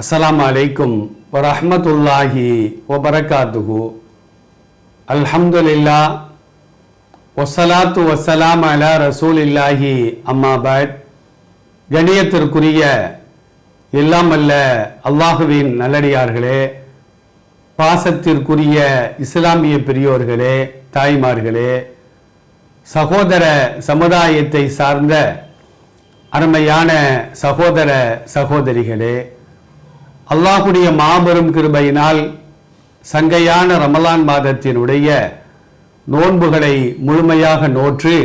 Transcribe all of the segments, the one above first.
அஸ்ஸலாமு அலைக்கும் வரஹ்மத்துல்லாஹி வபரகாத்துஹு. அல்ஹம்துலில்லாஹ் வஸ்ஸலாத்து வஸ்ஸலாம் அலா ரசூலில்லாஹி அம்மா பஅத். கண்ணியத்திற்குரிய எல்லாம் அல்ல அல்லாஹுவின் நல்லடியார்களே, பாசத்திற்குரிய இஸ்லாமிய பெரியோர்களே, தாய்மார்களே, சகோதர சமுதாயத்தை சார்ந்த அருமையான சகோதர சகோதரிகளே, அல்லாஹுடைய மாபெரும் கிருபையினால் சங்கையான ரமலான் மாதத்தினுடைய நோன்புகளை முழுமையாக நோற்று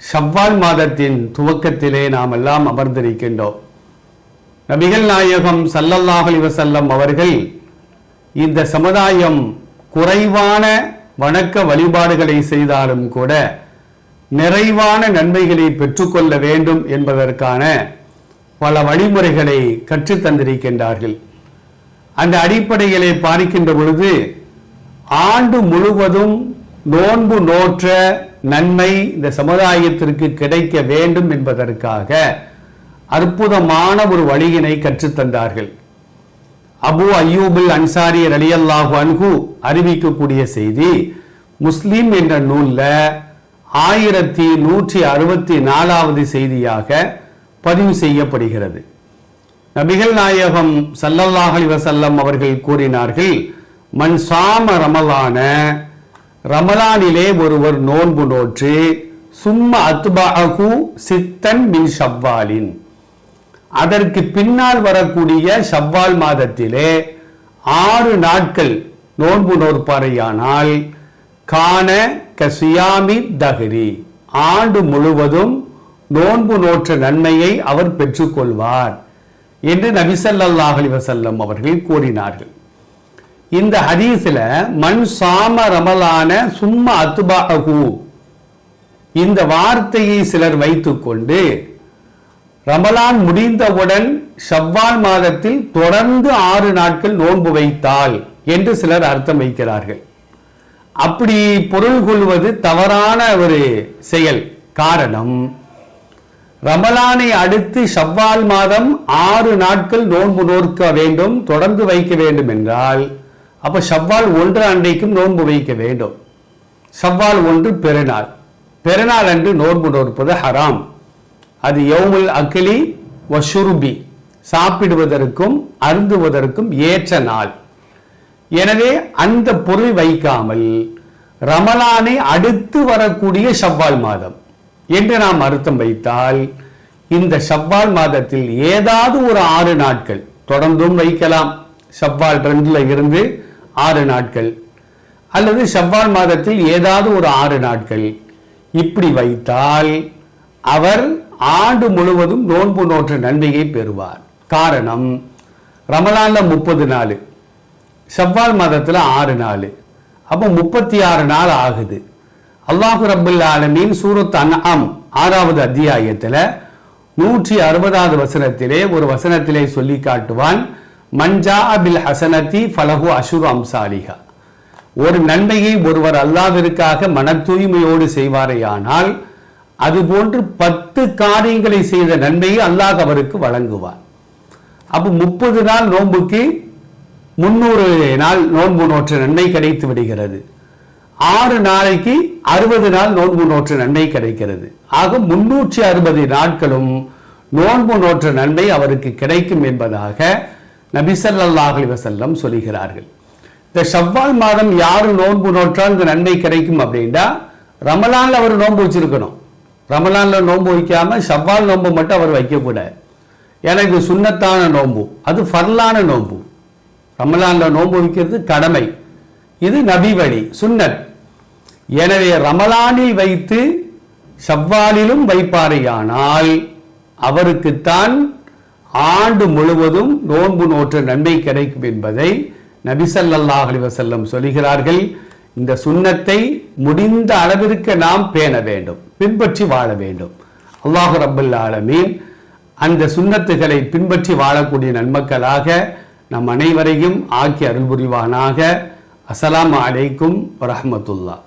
ஷவ்வால் மாதத்தின் துவக்கத்திலே நாம் எல்லாம் அமர்ந்திருக்கின்றோம். நபிகள் நாயகம் ஸல்லல்லாஹு அலைஹி வஸல்லம் அவர்கள் இந்த சமுதாயம் குறைவான வணக்க வழிபாடுகளை செய்தாலும் கூட நிறைவான நன்மைகளை பெற்றுக்கொள்ள வேண்டும் என்பதற்கான பல வழிமுறைகளை கற்றுத் தந்திருக்கின்றார்கள். அந்த அடிப்படைகளை பார்க்கின்ற பொழுது ஆண்டு முழுவதும் நோன்பு நோற்ற நன்மை இந்த சமுதாயத்திற்கு கிடைக்க வேண்டும் என்பதற்காக அற்புதமான ஒரு வழியினை கற்றுத்தந்தார்கள். அபு அய்யூபுல் அன்சாரி ரலியல்லாஹு அன்ஹு அறிவிக்கக்கூடிய செய்தி முஸ்லிம் என்ற நூல்ல 1164வது செய்தியாக பதிவு செய்யப்படுகிறது. நபிகள் நாயகம் ஸல்லல்லாஹு அலைஹி வஸல்லம் அவர்கள் கூறினார்கள், மன் சாம ரமலான, ரமலானிலே ஒருவர் நோன்பு நோற்று, சும்ம அத்பஅஹு சித்தன் மின் ஷவ்வாலின், அதற்கு பின்னால் வரக்கூடிய ஷவ்வால் மாதத்திலே 6 நாட்கள் நோன்பு நோற்பாரையானால் கான கசியாமி தஹ்ரி, ஆண்டு முழுவதும் நோன்பு நோற்ற நன்மையை அவர் பெற்றுக்கொள்வார் என்று நபி ஸல்லல்லாஹு அலைஹி வஸல்லம் அவர்கள் கூறினார்கள். இந்த ஹதீஸ்ல மன் சாம ரமலான சும்ம அத்பஅஹு, இந்த வார்த்தையை சிலர் வைத்துக்கொண்டு ரமலான் முடிந்தவுடன் ஷவ்வால் மாதத்தில் தொடர்ந்து 6 நாட்கள் நோன்பு வைத்தால் என்று சிலர் அர்த்தம் வைக்கிறார்கள். அப்படி பொருள் கொள்வது தவறான ஒரு செயல். காரணம், ரமலானை அடுத்து ஷவ்வால் மாதம் 6 நாட்கள் நோன்பு நோற்க வேண்டும், தொடர்ந்து வைக்க வேண்டும் என்றால் அப்ப ஷவ்வால் 1 அன்றைக்கும் நோன்பு வைக்க வேண்டும். ஷவ்வால் 1 பெருநாள், பெருநாள் அன்று நோன்பு நோற்பது ஹராம். அது யௌமுல் அக்லி வஷுர்பி, சாப்பிடுவதற்கும் அருந்துவதற்கும் ஏற்ற நாள். எனவே அந்த பொருள் வைக்காமல் ரமலானை அடுத்து வரக்கூடிய ஷவ்வால் மாதம் என்று நாம் அர்த்தம் வைத்தால், இந்த ஷவ்வால் மாதத்தில் ஏதாவது ஒரு 6 நாட்கள் தொடர்ந்தும் வைக்கலாம். ஷவ்வால் 2ல இருந்து 6 நாட்கள், அல்லது ஷவ்வால் மாதத்தில் ஏதாவது ஒரு 6 நாட்கள் இப்படி வைத்தால் அவர் ஆண்டு முழுவதும் நோன்பு நோற்ற நன்மையை பெறுவார். காரணம், ரமலான்ல 30 நாள், ஷவ்வால் மாதத்துல 6 நாள், அப்போ 36 நாள் ஆகுது. அல்லாஹு ரப்பல் ஆலமீன் சூரத் அன்ஆம் 6வது அத்தியாயத்துல 160வது வசனத்திலே ஒரு வசனத்திலே சொல்லி காட்டுவான், மன்ஜா பில் ஹசனதி ஃபலஹு அஷ்ரு அம்சாலிஹா, ஒரு நன்மையை ஒருவர் அல்லாஹ்விற்காக மன தூய்மையோடு செய்வாரேயானால் அதுபோன்று 10 காரியங்களை செய்த நன்மையை அல்லாஹ் அவருக்கு வழங்குவார். அப்போ 30 நாள் நோன்புக்கு 300 நாள் நோன்பு நோற்ற நன்மை கிடைத்து விடுகிறது. 6 நாளைக்கு 60 நாள் நோன்பு நோற்ற நன்மை கிடைக்கிறது. ஆக 360 நாட்களும் நோன்பு நோற்ற நன்மை அவருக்கு கிடைக்கும் என்பதாக நபி ஸல்லல்லாஹு அலைஹி வஸல்லம் சொல்கிறார்கள். இந்த ஷவ்வால் மாதம் யாரு நோன்பு நோற்றால் இந்த நன்மை கிடைக்கும் அப்படின்னா, ரமலான்ல அவர் நோன்பு வச்சிருக்கணும். ரமலான்ல நோன்பு வைக்காம ஷவ்வால் நோன்பு மட்டும் அவர் வைக்கக்கூடாது. ஏன்னா இது சுன்னத்தான நோன்பு, அது ஃபர்லான நோன்பு. ரமலான்ல நோன்பு வைக்கிறது கடமை, இது நபி வழி சுன்னத். எனவே ரமலானில் வைத்து ஷவ்வாலிலும் வைப்பாரையானால் அவருக்குத்தான் ஆண்டு முழுவதும் நோன்பு நோற்ற நன்மை கிடைக்கும் என்பதை நபி ஸல்லல்லாஹு அலைஹி வஸல்லம் சொல்கிறார்கள். இந்த சுன்னத்தை முடிந்த அளவிற்கு நாம் பேண வேண்டும், பின்பற்றி வாழ வேண்டும். அல்லாஹு ரப்பல் ஆலமீன் அந்த சுன்னத்துகளை பின்பற்றி வாழக்கூடிய நன்மக்களாக நம் அனைவரையும் ஆக்கி அருள் புரிவானாக. அஸ்ஸலாமு அலைக்கும் வரஹ்மத்துல்லாஹ்.